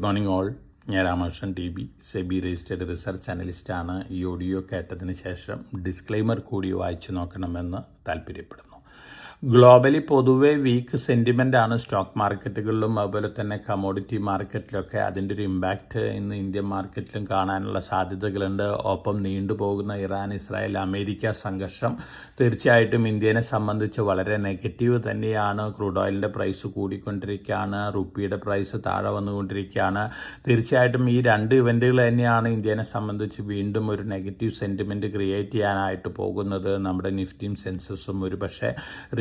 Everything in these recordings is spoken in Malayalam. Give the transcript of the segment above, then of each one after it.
Morning all. ഞാൻ Ramakrishnan TB, SEBI registered research അനലിസ്റ്റാണ്. ഈ ഓഡിയോ കേട്ടതിന് ശേഷം ഡിസ്ക്ലെയിമർ കൂടി വായിച്ചു നോക്കണമെന്ന് താല്പര്യപ്പെടുന്നു. ഗ്ലോബലി പൊതുവെ വീക്ക് സെന്റിമെന്റ് ആണ് സ്റ്റോക്ക് മാർക്കറ്റുകളിലും അതുപോലെ തന്നെ കമോഡിറ്റി മാർക്കറ്റിലൊക്കെ. അതിൻ്റെ ഒരു ഇമ്പാക്റ്റ് ഇന്ന് ഇന്ത്യൻ മാർക്കറ്റിലും കാണാനുള്ള സാധ്യതകളുണ്ട്. ഒപ്പം നീണ്ടുപോകുന്ന ഇറാൻ, ഇസ്രായേൽ, അമേരിക്ക സംഘർഷം തീർച്ചയായിട്ടും ഇന്ത്യനെ സംബന്ധിച്ച് വളരെ നെഗറ്റീവ് തന്നെയാണ്. ക്രൂഡ് ഓയിലിൻ്റെ പ്രൈസ് കൂടിക്കൊണ്ടിരിക്കുകയാണ്, റുപ്പിയുടെ പ്രൈസ് താഴെ വന്നുകൊണ്ടിരിക്കുകയാണ്. തീർച്ചയായിട്ടും ഈ രണ്ട് ഇവന്റുകൾ തന്നെയാണ് ഇന്ത്യനെ സംബന്ധിച്ച് വീണ്ടും ഒരു നെഗറ്റീവ് സെന്റിമെന്റ് ക്രിയേറ്റ് ചെയ്യാനായിട്ട് പോകുന്നത്. നമ്മുടെ നിഫ്റ്റിയും സെൻസസും ഒരു പക്ഷേ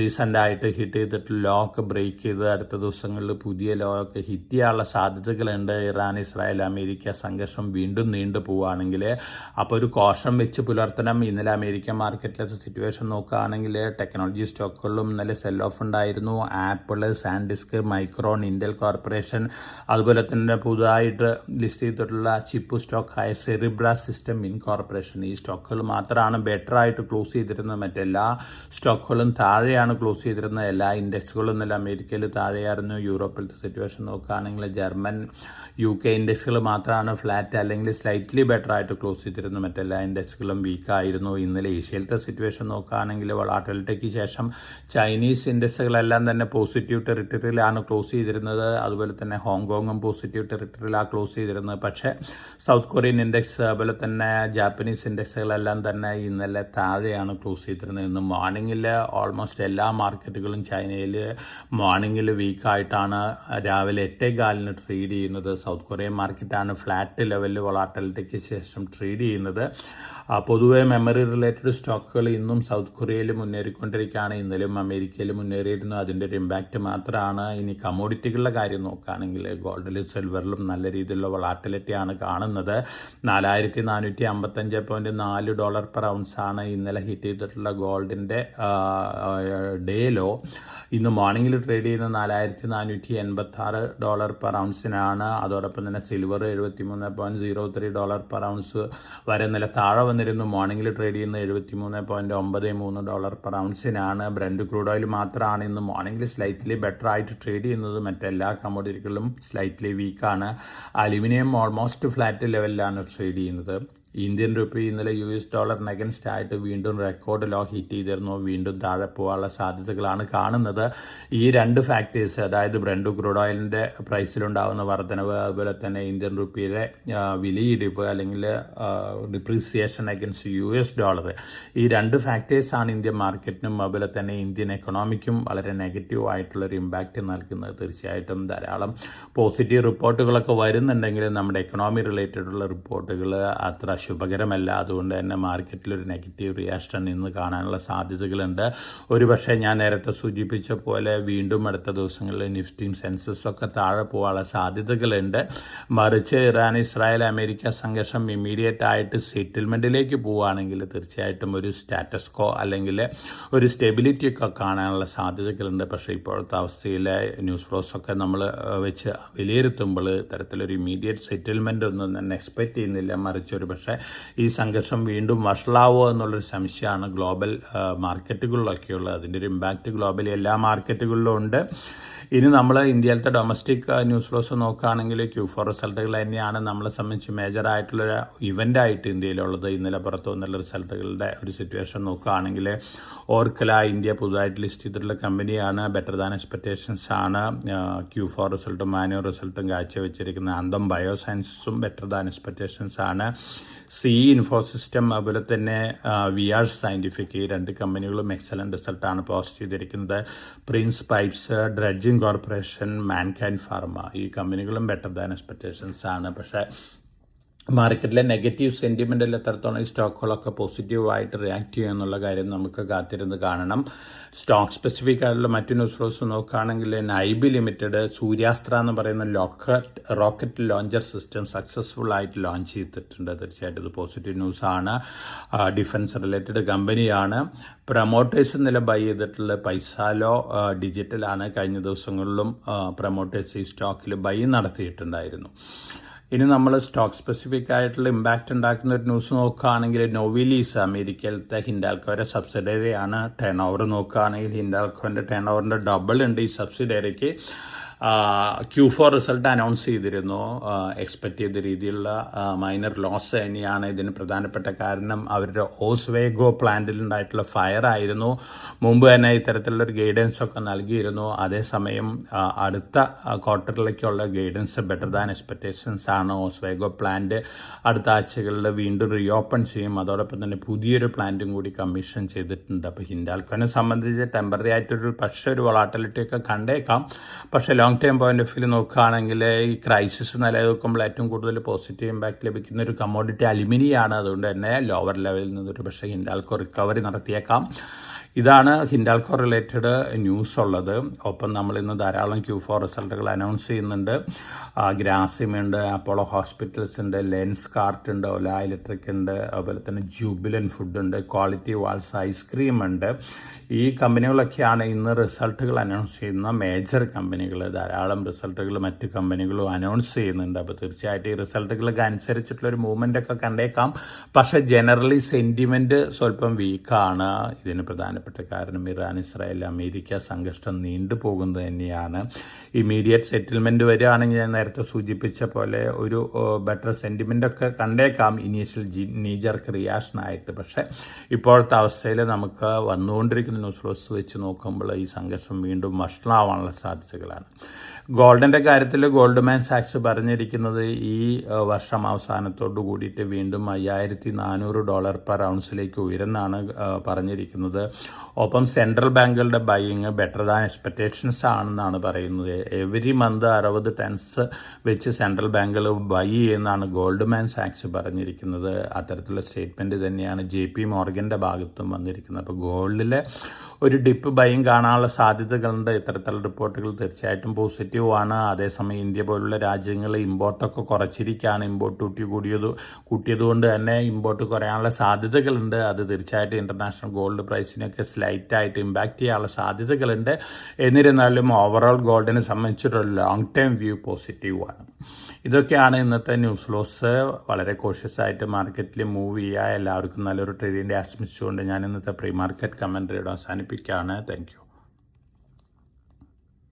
റീസെൻ്റായിട്ട് ഹിറ്റ് ചെയ്തിട്ട് ലോ ഒക്കെ ബ്രേക്ക് ചെയ്ത് അടുത്ത ദിവസങ്ങളിൽ പുതിയ ലോ ഒക്കെ ഹിറ്റ് ചെയ്യാനുള്ള സാധ്യതകളുണ്ട്. ഇറാൻ, ഇസ്രായേൽ, അമേരിക്ക സംഘർഷം വീണ്ടും നീണ്ടു പോവുകയാണെങ്കിൽ അപ്പോൾ ഒരു കോഷം വെച്ച് പുലർത്തണം. ഇന്നലെ അമേരിക്കൻ മാർക്കറ്റിലത്തെ സിറ്റുവേഷൻ നോക്കുകയാണെങ്കിൽ ടെക്നോളജി സ്റ്റോക്കുകളിലും ഇന്നലെ സെൽ ഓഫ് ഉണ്ടായിരുന്നു. Apple, SanDisk, micron, Intel corporation, അതുപോലെ തന്നെ പുതുതായിട്ട് ലിസ്റ്റ് ചെയ്തിട്ടുള്ള ചിപ്പ് സ്റ്റോക്കായ സെറിബ്ര സിസ്റ്റം ഇൻകോർപ്പറേഷൻ, ഈ സ്റ്റോക്കുകൾ മാത്രമാണ് ബെറ്റർ ആയിട്ട് ക്ലോസ് ചെയ്തിരുന്നത്. മറ്റെല്ലാ സ്റ്റോക്കുകളും താഴെയാണ് ക്ലോസ് ചെയ്തിരുന്ന. എല്ലാ ഇൻഡെക്സുകളും ഇന്നലെ അമേരിക്കയിൽ താഴെയായിരുന്നു. യൂറോപ്പിലത്തെ സിറ്റുവേഷൻ നോക്കുകയാണെങ്കിൽ ജർമ്മൻ, UK ഇൻഡെക്സുകൾ മാത്രമാണ് ഫ്ലാറ്റ് അല്ലെങ്കിൽ സ്ലൈറ്റ്ലി ബെറ്റർ ആയിട്ട് ക്ലോസ് ചെയ്തിരുന്നത്. മറ്റെല്ലാ ഇൻഡെക്സുകളും വീക്കായിരുന്നു. ഇന്നലെ ഏഷ്യയിലത്തെ സിറ്റുവേഷൻ നോക്കുകയാണെങ്കിൽ വോളാറ്റിലിറ്റിക്ക് ശേഷം ചൈനീസ് ഇൻഡെക്സുകളെല്ലാം തന്നെ പോസിറ്റീവ് ടെറിട്ടറിയിലാണ് ക്ലോസ് ചെയ്തിരുന്നത്. അതുപോലെ തന്നെ ഹോങ്കോങ്ങും പോസിറ്റീവ് ടെറിട്ടറിയിലാണ് ക്ലോസ് ചെയ്തിരുന്നത്. പക്ഷേ സൗത്ത് കൊറിയൻ ഇൻഡെക്സ് അതുപോലെ തന്നെ ജാപ്പനീസ് ഇൻഡെക്സുകളെല്ലാം തന്നെ ഇന്നലെ താഴെയാണ് ക്ലോസ് ചെയ്തിരുന്നത്. ഇന്ന് മോർണിംഗിൽ ഓൾമോസ്റ്റ് എല്ലാ മാർക്കറ്റുകളും ചൈനയിൽ മോർണിംഗിൽ വീക്കായിട്ടാണ് രാവിലെ 8:15 ട്രേഡ് ചെയ്യുന്നത്. സൗത്ത് കൊറിയൻ മാർക്കറ്റാണ് ഫ്ലാറ്റ് ലെവലിൽ വോളാറ്റിലിറ്റിക്ക് ശേഷം ട്രേഡ് ചെയ്യുന്നത്. പൊതുവെ മെമ്മറി റിലേറ്റഡ് സ്റ്റോക്കുകൾ ഇന്നും സൗത്ത് കൊറിയയിൽ മുന്നേറിക്കൊണ്ടിരിക്കുകയാണ്. ഇന്നലെയും അമേരിക്കയിൽ മുന്നേറിയിരുന്നു. അതിൻ്റെ ഒരു ഇമ്പാക്റ്റ് മാത്രമാണ്. ഇനി കമോഡിറ്റികളുടെ കാര്യം നോക്കുകയാണെങ്കിൽ ഗോൾഡിലും സിൽവറിലും നല്ല രീതിയിലുള്ള വോളാറ്റിലിറ്റിയാണ് കാണുന്നത്. $4,455.4 പെർ ഔൺസ് ആണ് ഇന്നലെ ഹിറ്റ് ചെയ്തിട്ടുള്ള ഗോൾഡിൻ്റെ ഡേ ലോ. ഇന്ന് മോർണിംഗിൽ ട്രേഡ് ചെയ്യുന്ന $4,486 പെർ ഔൺസിനാണ്. അതോടൊപ്പം തന്നെ സിൽവർ $73.03 പെർ ഔൺസ് വരെ നില താഴെ വന്നിരുന്നു. മോർണിംഗിൽ ട്രേഡ് ചെയ്യുന്ന $73.93 പെർ ഔൺസിനാണ്. ബ്രന്റ് ക്രൂഡ് ഓയിൽ മാത്രമാണ് ഇന്ന് മോർണിംഗിൽ സ്ലൈറ്റ്ലി ബെറ്റർ ആയിട്ട് ട്രേഡ് ചെയ്യുന്നത്. മറ്റെല്ലാ കമോഡിറ്റികളും സ്ലൈറ്റ്ലി വീക്കാണ്. അലുമിനിയം ഓൾമോസ്റ്റ് ഫ്ലാറ്റ് ലെവലിലാണ് ട്രേഡ് ചെയ്യുന്നത്. ഇന്ത്യൻ റുപ്പി ഇന്നലെ $, അഗൻസ്റ്റ് ആയിട്ട് വീണ്ടും റെക്കോർഡ് ലോ ഹിറ്റ് ചെയ്തിരുന്നു. വീണ്ടും താഴെ പോകാനുള്ള സാധ്യതകളാണ് കാണുന്നത്. ഈ രണ്ട് ഫാക്ടേഴ്സ്, അതായത് ബ്രന്റ് ക്രൂഡ് ഓയിലിൻ്റെ പ്രൈസിലുണ്ടാകുന്ന വർധനവ്, അതുപോലെ തന്നെ ഇന്ത്യൻ റുപ്പിയുടെ വിലയിടിവ് അല്ലെങ്കിൽ ഡിപ്രീസിയേഷൻ അഗൻസ്റ്റ് $, ഈ രണ്ട് ഫാക്ടേഴ്സാണ് ഇന്ത്യൻ മാർക്കറ്റിനും അതുപോലെ തന്നെ ഇന്ത്യൻ എക്കണോമിക്കും വളരെ നെഗറ്റീവ് ആയിട്ടുള്ളൊരു ഇമ്പാക്റ്റ് നൽകുന്നത്. തീർച്ചയായിട്ടും ധാരാളം പോസിറ്റീവ് റിപ്പോർട്ടുകളൊക്കെ വരുന്നുണ്ടെങ്കിലും നമ്മുടെ എക്കണോമി റിലേറ്റഡ് ഉള്ള റിപ്പോർട്ടുകൾ അത്ര ശുഭകരമല്ല. അതുകൊണ്ട് തന്നെ മാർക്കറ്റിലൊരു നെഗറ്റീവ് റിയാക്ഷൻ ഇന്ന് കാണാനുള്ള സാധ്യതകളുണ്ട്. ഒരുപക്ഷെ ഞാൻ നേരത്തെ സൂചിപ്പിച്ച പോലെ വീണ്ടും അടുത്ത ദിവസങ്ങളിൽ നിഫ്റ്റിയും സെൻസസും ഒക്കെ താഴെ പോകാനുള്ള സാധ്യതകളുണ്ട്. മറിച്ച് ഇറാൻ, ഇസ്രായേൽ, അമേരിക്ക സംഘർഷം ഇമ്മീഡിയറ്റ് ആയിട്ട് സെറ്റിൽമെന്റിലേക്ക് പോവുകയാണെങ്കിൽ തീർച്ചയായിട്ടും ഒരു സ്റ്റാറ്റസ് കോ അല്ലെങ്കിൽ ഒരു സ്റ്റെബിലിറ്റി ഒക്കെ കാണാനുള്ള സാധ്യതകളുണ്ട്. പക്ഷേ ഇപ്പോഴത്തെ അവസ്ഥയിലെ ന്യൂസ് ഫ്ലോസ് ഒക്കെ നമ്മൾ വെച്ച് വിലയിരുത്തുമ്പോൾ തരത്തിലൊരു ഇമ്മീഡിയറ്റ് സെറ്റിൽമെന്റ് ഒന്നും തന്നെ എക്സ്പെക്ട് ചെയ്യുന്നില്ല. മറിച്ച് ഒരു പക്ഷേ ഈ സംഘർഷം വീണ്ടും വഷളാവോ എന്നുള്ളൊരു സംശയമാണ് ഗ്ലോബൽ മാർക്കറ്റുകളിലൊക്കെയുള്ളത്. അതിൻ്റെ ഒരു ഇമ്പാക്റ്റ് ഗ്ലോബലി എല്ലാ മാർക്കറ്റുകളിലും ഉണ്ട്. ഇനി നമ്മൾ ഇന്ത്യയിലത്തെ ഡൊമസ്റ്റിക് ന്യൂസ് ഫ്ലോസ് നോക്കുകയാണെങ്കിൽ Q4 റിസൾട്ടുകൾ തന്നെയാണ് നമ്മളെ സംബന്ധിച്ച് മേജർ ആയിട്ടുള്ള ഇവന്റ് ആയിട്ട് ഇന്ത്യയിലുള്ളത്. ഇന്നലെ പുറത്തു വന്നുള്ള റിസൾട്ടുകളുടെ ഒരു സിറ്റുവേഷൻ നോക്കുകയാണെങ്കിൽ ഓർക്കല ഇന്ത്യ പുതുതായിട്ട് ലിസ്റ്റ് ചെയ്തിട്ടുള്ള കമ്പനിയാണ്. ബെറ്റർ ദാൻ എക്സ്പെക്ടേഷൻസ് ആണ്. Q4 റിസൾട്ടും ആനുവൽ റിസൾട്ടും കാഴ്ചവെച്ചിരിക്കുന്ന അന്തം ബയോസയൻസസും ബെറ്റർ ദാൻ എക്സ്പെക്ടേഷൻസ് ആണ്. ഇൻഫോസിസ്റ്റം അതുപോലെ തന്നെ VR സയന്റിഫിക്, ഈ രണ്ട് കമ്പനികളും എക്സലന്റ് റിസൾട്ടാണ് പോസ്റ്റ് ചെയ്തിരിക്കുന്നത്. Prince pipes, dredging corporation, mankind pharma, ഈ കമ്പനികളും ബെറ്റർ ദാൻ എക്സ്പെക്ടേഷൻസ് ആണ്. പക്ഷേ മാർക്കറ്റിലെ നെഗറ്റീവ് സെന്റിമെന്റിൽ എത്രത്തോളം ഈ സ്റ്റോക്കുകളൊക്കെ പോസിറ്റീവായിട്ട് റിയാക്ട് ചെയ്യുക എന്നുള്ള കാര്യം നമുക്ക് കാത്തിരുന്ന് കാണണം. സ്റ്റോക്ക് സ്പെസിഫിക് ആയിട്ടുള്ള മറ്റു ന്യൂസ് ഫ്ലോസ് നോക്കുകയാണെങ്കിൽ നൈബി ലിമിറ്റഡ് സൂര്യാസ്ത്ര എന്ന് പറയുന്ന റോക്കറ്റ് ലോഞ്ചർ സിസ്റ്റം സക്സസ്ഫുൾ ആയിട്ട് ലോഞ്ച് ചെയ്തിട്ടുണ്ട്. തീർച്ചയായിട്ടും ഇത് പോസിറ്റീവ് ന്യൂസ് ആണ്. ഡിഫൻസ് റിലേറ്റഡ് കമ്പനിയാണ്. പ്രൊമോട്ടേഴ്സ് നില ബൈ ചെയ്തിട്ടുള്ള പൈസാലോ ഡിജിറ്റലാണ്. കഴിഞ്ഞ ദിവസങ്ങളിലും പ്രൊമോട്ടേഴ്സ് ഈ സ്റ്റോക്കിൽ ബൈ നടത്തിയിട്ടുണ്ടായിരുന്നു. ഇനി നമ്മൾ സ്റ്റോക്ക് സ്പെസിഫിക് ആയിട്ടുള്ള ഇമ്പാക്റ്റ് ഉണ്ടാക്കുന്ന ഒരു ന്യൂസ് നോക്കുകയാണെങ്കിൽ നോവിലീസ് അമേരിക്കയിലത്തെ ഹിൻഡാൽക്കോയുടെ സബ്സിഡറിയാണ്. ടേൺ ഓവർ നോക്കുകയാണെങ്കിൽ ഹിൻഡാൽക്കോന്റെ ടേൺ ഓവറിന്റെ ഡബിൾ ഉണ്ട് ഈ സബ്സിഡറിക്ക്. Q4 റിസൾട്ട് അനൗൺസ് ചെയ്തിരുന്നു. എക്സ്പെക്ട് ചെയ്ത രീതിയിലുള്ള മൈനർ ലോസ് തന്നെയാണ് ഇതിന് പ്രധാനപ്പെട്ട കാരണം. അവരുടെ ഓസ്വേഗോ പ്ലാന്റിൽ ഉണ്ടായിട്ടുള്ള ഫയർ ആയിരുന്നു. മുമ്പ് തന്നെ ഇത്തരത്തിലുള്ള ഒരു ഗൈഡൻസ് ഒക്കെ നൽകിയിരുന്നു. അതേസമയം അടുത്ത ക്വാർട്ടറിലേക്കുള്ള ഗൈഡൻസ് ബെറ്റർ ദാൻ എക്സ്പെക്ടേഷൻസ് ആണ്. ഓസ്വേഗോ പ്ലാന്റ് അടുത്ത ആഴ്ചകളിൽ വീണ്ടും റീഓപ്പൺ ചെയ്യും. അതോടൊപ്പം തന്നെ പുതിയൊരു പ്ലാന്റും കൂടി കമ്മീഷൻ ചെയ്തിട്ടുണ്ട്. അപ്പോൾ ഹിൻഡാൽക്കോനെ സംബന്ധിച്ച് ടെമ്പററി ആയിട്ടൊരു പക്ഷേ ഒരു വൊളാറ്റിലിറ്റി ഒക്കെ കണ്ടേക്കാം. പക്ഷേ long time point of view നോക്കുകയാണെങ്കിൽ ഈ ക്രൈസിസ് നിലനിൽക്കുമ്പോൾ ഏറ്റവും കൂടുതൽ പോസിറ്റീവ് ഇമ്പാക്ട് ലഭിക്കുന്ന ഒരു കമ്മോഡിറ്റി അലുമിനിയാണ്. അതുകൊണ്ട് തന്നെ ലോവർ ലെവലിൽ നിന്നൊരു പക്ഷേ ഹിൻഡാൽക്കോ റിക്കവറി നടത്തിയേക്കാം. ഇതാണ് ഹിൻഡാൽക്കോ റിലേറ്റഡ് ന്യൂസ് ഉള്ളത്. ഒപ്പം നമ്മൾ ഇന്ന് ധാരാളം Q4 റിസൾട്ടുകൾ അനൗൺസ് ചെയ്യുന്നുണ്ട്. ഗ്രാസിമുണ്ട്, അപ്പോളോ ഹോസ്പിറ്റൽസ് ഉണ്ട്, ലെൻസ് കാർട്ട് ഉണ്ട്, ഒല ഇലക്ട്രിക് ഉണ്ട്, അതുപോലെ തന്നെ ജൂബിലൻ ഫുഡ് ഉണ്ട്, ക്വാളിറ്റി വാൾസ് ഐസ്ക്രീം ഉണ്ട്. ഈ കമ്പനികളൊക്കെയാണ് ഇന്ന് റിസൾട്ടുകൾ അനൗൺസ് ചെയ്യുന്ന മേജർ കമ്പനികൾ. ധാരാളം റിസൾട്ടുകൾ മറ്റ് കമ്പനികളും അനൗൺസ് ചെയ്യുന്നുണ്ട്. അപ്പോൾ തീർച്ചയായിട്ടും ഈ റിസൾട്ടുകൾക്ക് അനുസരിച്ചിട്ടുള്ളൊരു മൂവ്മെൻ്റ് ഒക്കെ കണ്ടേക്കാം. പക്ഷേ ജനറലി സെൻറ്റിമെൻറ്റ് സ്വല്പം വീക്കാണ്. ഇതിന് പ്രധാനപ്പെട്ട കാരണം ഇറാൻ, ഇസ്രായേൽ, അമേരിക്ക സംഘർഷം നീണ്ടുപോകുന്നത് തന്നെയാണ്. ഇമീഡിയറ്റ് സെറ്റിൽമെൻറ്റ് വരികയാണെങ്കിൽ ഞാൻ നേരത്തെ സൂചിപ്പിച്ച പോലെ ഒരു ബെറ്റർ സെൻറ്റിമെൻ്റ് ഒക്കെ കണ്ടേക്കാം ഇനീഷ്യൽ നീജർക്ക് റിയാക്ഷനായിട്ട്. പക്ഷേ ഇപ്പോഴത്തെ അവസ്ഥയിൽ നമുക്ക് വന്നുകൊണ്ടിരിക്കുന്ന ന്യൂസ് ഫ്ലോസ് വെച്ച് നോക്കുമ്പോൾ ഈ സംഘർഷം വീണ്ടും വഷളാവാനുള്ള സാധ്യതകളാണ്. ഗോൾഡിൻ്റെ കാര്യത്തിൽ ഗോൾഡ്മാൻ സാക്സ് പറഞ്ഞിരിക്കുന്നത് ഈ വർഷം അവസാനത്തോടു കൂടിയിട്ട് വീണ്ടും $5,400 പെർ ഔൺസിലേക്ക് ഉയരുന്നാണ് പറഞ്ഞിരിക്കുന്നത്. ഒപ്പം സെൻട്രൽ ബാങ്കുകളുടെ ബൈയിങ് ബെറ്റർ ദാൻ എക്സ്പെക്ടേഷൻസ് ആണെന്നാണ് പറയുന്നത്. എവരി മന്ത് 60 ടൺസ് വെച്ച് സെൻട്രൽ ബാങ്കുകൾ ബൈ ചെയ്യുന്നതാണ് ഗോൾഡ്മാൻ സാക്സ് പറഞ്ഞിരിക്കുന്നത്. അത്തരത്തിലുള്ള സ്റ്റേറ്റ്മെൻറ്റ് തന്നെയാണ് JP മോർഗൻ്റെ ഭാഗത്തും വന്നിരിക്കുന്നത്. അപ്പോൾ ഗോൾഡിലെ ഒരു ഡിപ്പ് ബൈയിങ് കാണാനുള്ള സാധ്യതകളുണ്ട്. ഇത്തരത്തിലുള്ള റിപ്പോർട്ടുകൾ തീർച്ചയായിട്ടും പോസിറ്റീവാണ്. അതേസമയം ഇന്ത്യ പോലുള്ള രാജ്യങ്ങൾ ഇമ്പോർട്ടൊക്കെ കുറച്ചിരിക്കുകയാണ്. ഇമ്പോർട്ട് ഡ്യൂട്ടി കൂട്ടിയതുകൊണ്ട് തന്നെ ഇമ്പോർട്ട് കുറയാനുള്ള സാധ്യതകളുണ്ട്. അത് തീർച്ചയായിട്ടും ഇൻ്റർനാഷണൽ ഗോൾഡ് പ്രൈസിനൊക്കെ സ്ലൈറ്റായിട്ട് ഇമ്പാക്റ്റ് ചെയ്യാനുള്ള സാധ്യതകളുണ്ട്. എന്നിരുന്നാലും ഓവറോൾ ഗോൾഡിനെ സംബന്ധിച്ചിട്ടുള്ള ലോങ് ടൈം വ്യൂ പോസിറ്റീവാണ്. ഇതൊക്കെയാണ് ഇന്നത്തെ ന്യൂസ് ഫ്ലോസ്. വളരെ കോഷ്യസ് ആയിട്ട് മാർക്കറ്റിൽ മൂവ് ചെയ്യുക. എല്ലാവർക്കും നല്ലൊരു ട്രേഡിൻ്റെ ആശംസിച്ചുകൊണ്ട് ഞാൻ ഇന്നത്തെ പ്രീ മാർക്കറ്റ് കമൻട്രിയുടെ അവസാനിപ്പിക്കുകയാണ്. Thank you.